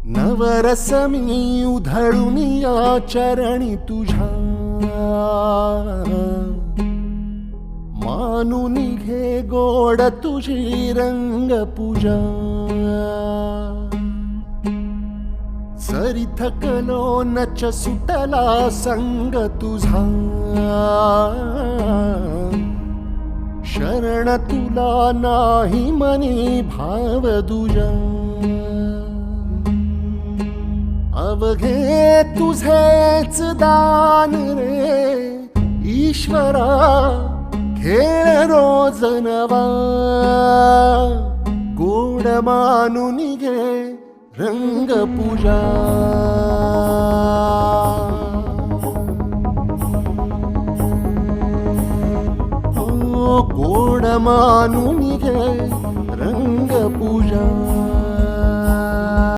नवरस मी उधळून या चरणी तुझ्या, मानून घे गोड तुझी रंग पूजा. सरी थकलो नच सुटला संग तुझा, शरण तुला नाही मनी भाव दुजा. अवघे तुझेच दान रे ईश्वरा, खेळ रोज नवा. गोड मानून घे रंग पूजा. गोड मानून घे रंग पूजा.